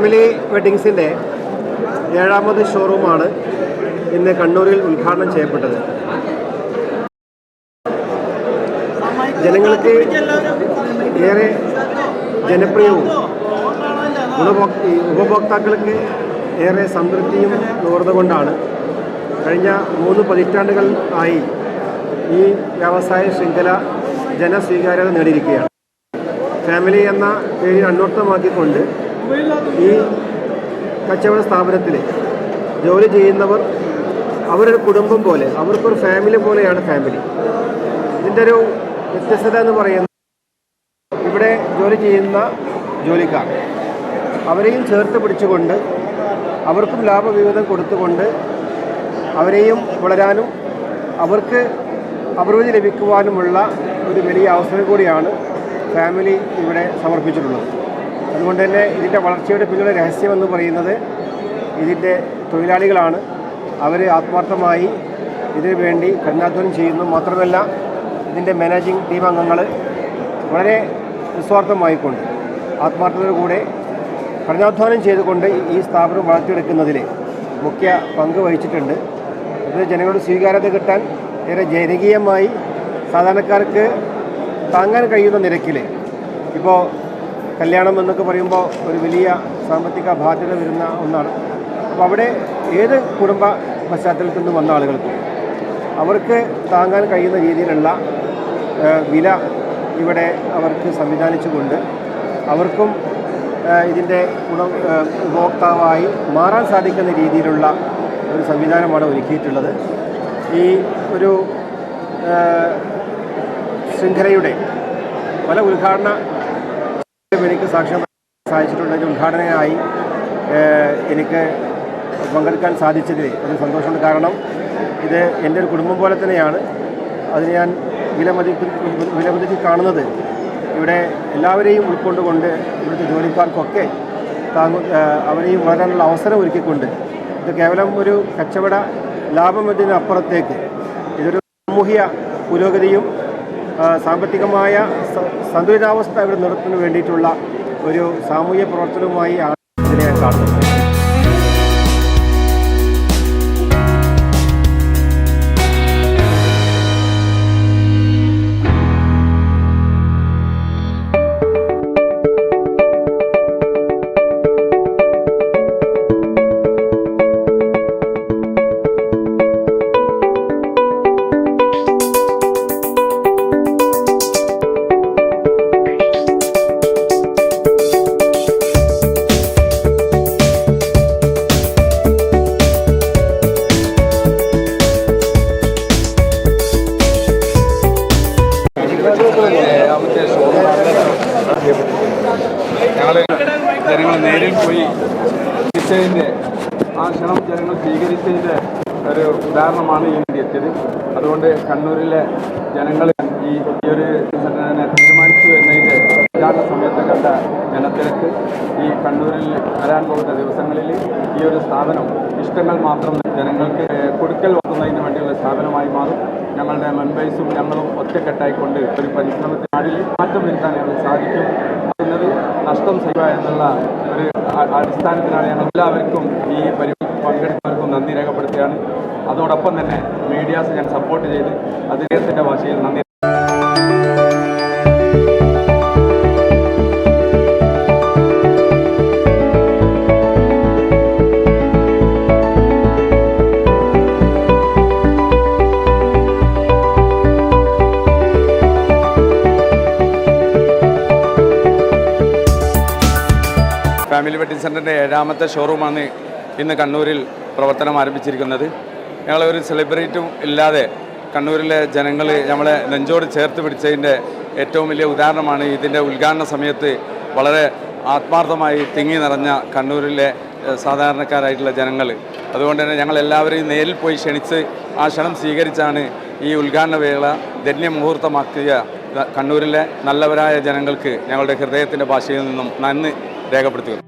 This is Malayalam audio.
ഫാമിലി വെഡ്ഡിങ്സിൻ്റെ 7ാമത് ഷോറൂമാണ് ഇന്ന് കണ്ണൂരിൽ ഉദ്ഘാടനം ചെയ്യപ്പെട്ടത്. ജനങ്ങൾക്ക് ഏറെ ജനപ്രിയവും ഉപഭോക്താക്കൾക്ക് ഏറെ സംതൃപ്തിയും നുകർന്നുകൊണ്ടാണ് കഴിഞ്ഞ 3 പതിറ്റാണ്ടുകൾ ആയി ഈ വ്യവസായ ശൃംഖല ജനസ്വീകാര്യത നേടിയിരിക്കുകയാണ്. ഫാമിലി എന്ന പേര് അന്വർത്ഥമാക്കിക്കൊണ്ട് ഈ കച്ചവട സ്ഥാപനത്തിൽ ജോലി ചെയ്യുന്നവർ അവരൊരു കുടുംബം പോലെ, അവർക്കൊരു ഫാമിലി പോലെയാണ് ഫാമിലി. ഇതിൻ്റെ ഒരു വ്യത്യസ്തത എന്ന് പറയുന്നത് ഇവിടെ ജോലി ചെയ്യുന്ന ജോലിക്കാർ അവരെയും ചേർത്ത് പിടിച്ചുകൊണ്ട് അവർക്കും ലാഭവിഹിതം കൊടുത്തുകൊണ്ട് അവരെയും വളരാനും അവർക്ക് അഭിവൃദ്ധി ലഭിക്കുവാനുമുള്ള ഒരു വലിയ അവസരം കൂടിയാണ് ഫാമിലി ഇവിടെ സമർപ്പിച്ചിട്ടുള്ളത്. അതുകൊണ്ട് തന്നെ ഇതിൻ്റെ വളർച്ചയുടെ പിന്നിലെ രഹസ്യമെന്ന് പറയുന്നത് ഇതിൻ്റെ തൊഴിലാളികളാണ്. അവർ ആത്മാർത്ഥമായി ഇതിനു വേണ്ടി കഠിനാധ്വാനം ചെയ്യുന്നു. മാത്രമല്ല ഇതിൻ്റെ മാനേജിംഗ് ടീം അംഗങ്ങൾ വളരെ നിസ്വാർത്ഥമായിക്കൊണ്ട് ആത്മാർത്ഥതയോടുകൂടെ കഠിനാധ്വാനം ചെയ്തുകൊണ്ട് ഈ സ്ഥാപനം വളർത്തിയെടുക്കുന്നതിൽ മുഖ്യ പങ്ക് വഹിച്ചിട്ടുണ്ട്. ഇത് ജനങ്ങളുടെ സ്വീകാര്യത കിട്ടാൻ ഏറെ ജനകീയമായി സാധാരണക്കാർക്ക് താങ്ങാൻ കഴിയുന്ന നിരക്കിൽ, ഇപ്പോൾ കല്യാണം എന്നൊക്കെ പറയുമ്പോൾ ഒരു വലിയ സാമ്പത്തിക ബാധ്യത വരുന്ന ഒന്നാണ്. അപ്പോൾ അവിടെ ഏത് കുടുംബ പശ്ചാത്തലത്തിൽ നിന്ന് വന്ന ആളുകൾക്കും അവർക്ക് താങ്ങാൻ കഴിയുന്ന രീതിയിലുള്ള വില ഇവിടെ അവർക്ക് സംവിധാനിച്ചുകൊണ്ട് അവർക്കും ഇതിൻ്റെ ഉപഭോക്താവായി മാറാൻ സാധിക്കുന്ന രീതിയിലുള്ള ഒരു സംവിധാനമാണ് ഒരുക്കിയിട്ടുള്ളത്. ഈ ഒരു ശൃംഖലയുടെ പല ഉദ്ഘാടന എനിക്ക് സാക്ഷ്യം സാധിച്ചിട്ടുണ്ട്. ഉദ്ഘാടനമായി എനിക്ക് പങ്കെടുക്കാൻ സാധിച്ചതിൽ ഒരു സന്തോഷമുണ്ട്. കാരണം ഇത് എൻ്റെ ഒരു കുടുംബം പോലെ തന്നെയാണ്. അതിന് ഞാൻ വിലമതിച്ച് കാണുന്നത് ഇവിടെ എല്ലാവരെയും ഉൾക്കൊണ്ടുകൊണ്ട് ഇവിടുത്തെ ജോലിക്കാർക്കൊക്കെ അവരെയും വളരാനുള്ള അവസരം ഒരുക്കിക്കൊണ്ട് ഇത് കേവലം ഒരു കച്ചവട ലാഭം എന്നതിനപ്പുറത്തേക്ക് ഇതൊരു സാമൂഹ്യ പുരോഗതിയും സാമ്പത്തികമായ സന്തുലിതാവസ്ഥ ഇവിടെ നിർത്തുന്നതിന് വേണ്ടിയിട്ടുള്ള ഒരു സാമൂഹ്യ പ്രവർത്തനവുമായി ആണ് ഇതിനെ ഞാൻ കാണുന്നത്. ഞങ്ങൾ ജനങ്ങൾ നേരിൽ പോയി സ്വീകരിച്ചതിൻ്റെ ആ ക്ഷണം ജനങ്ങൾ സ്വീകരിച്ചതിൻ്റെ ഒരു ഉദാഹരണമാണ് ഈ വേണ്ടി എത്തിയത്. അതുകൊണ്ട് കണ്ണൂരിലെ ജനങ്ങൾ ഈ ഒരു സംഘടന തീരുമാനിച്ചു എന്നതിൻ്റെ ഉദ്ഘാടന സമയത്ത് കണ്ട ജനത്തിരക്ക് ഈ കണ്ണൂരിൽ വരാൻ പോകുന്ന ദിവസങ്ങളിൽ ഈ ഒരു സ്ഥാപനം ഇഷ്ടങ്ങൾ മാത്രം ജനങ്ങൾക്ക് കൊടുക്കൽ വാങ്ങുന്നതിന് വേണ്ടിയുള്ള സ്ഥാപനമായി മാറും. ഞങ്ങളുടെ മെമ്പേഴ്സും ഞങ്ങളും ഒറ്റക്കെട്ടായിക്കൊണ്ട് ഒരു പരിശ്രമത്തിനാടിൽ മാറ്റം വരുത്താൻ ഞങ്ങൾ സാധിക്കും എന്നത് നഷ്ടം ചെയ്യുക എന്നുള്ള ഒരു അടിസ്ഥാനത്തിലാണ് ഞങ്ങൾ എല്ലാവർക്കും ഈ പരിപാടി പങ്കെടുത്തവർക്കും നന്ദി രേഖപ്പെടുത്തുകയാണ്. അതോടൊപ്പം തന്നെ മീഡിയാസ് ഞാൻ സപ്പോർട്ട് ചെയ്ത് അദ്ദേഹത്തിൻ്റെ ഭാഷയിൽ നന്ദി. ഫാമിലി വെഡ്ഡിംഗ് സെൻ്ററിൻ്റെ 7ാമത്തെ ഷോറൂമാണ് ഇന്ന് കണ്ണൂരിൽ പ്രവർത്തനം ആരംഭിച്ചിരിക്കുന്നത്. ഞങ്ങളൊരു സെലിബ്രിറ്റിയും ഇല്ലാതെ കണ്ണൂരിലെ ജനങ്ങൾ നമ്മളെ നെഞ്ചോട് ചേർത്ത് പിടിച്ചതിൻ്റെ ഏറ്റവും വലിയ ഉദാഹരണമാണ് ഇതിൻ്റെ ഉദ്ഘാടന സമയത്ത് വളരെ ആത്മാർത്ഥമായി തിങ്ങി നിറഞ്ഞ കണ്ണൂരിലെ സാധാരണക്കാരായിട്ടുള്ള ജനങ്ങൾ. അതുകൊണ്ട് തന്നെ ഞങ്ങളെല്ലാവരെയും നേരിൽ പോയി ക്ഷണിച്ച് ആ ക്ഷണം സ്വീകരിച്ചാണ് ഈ ഉദ്ഘാടന വേള ധന്യമുഹൂർത്തമാക്കിയ കണ്ണൂരിലെ നല്ലവരായ ജനങ്ങൾക്ക് ഞങ്ങളുടെ ഹൃദയത്തിൻ്റെ ഭാഷയിൽ നിന്നും നന്ദി രേഖപ്പെടുത്തുക.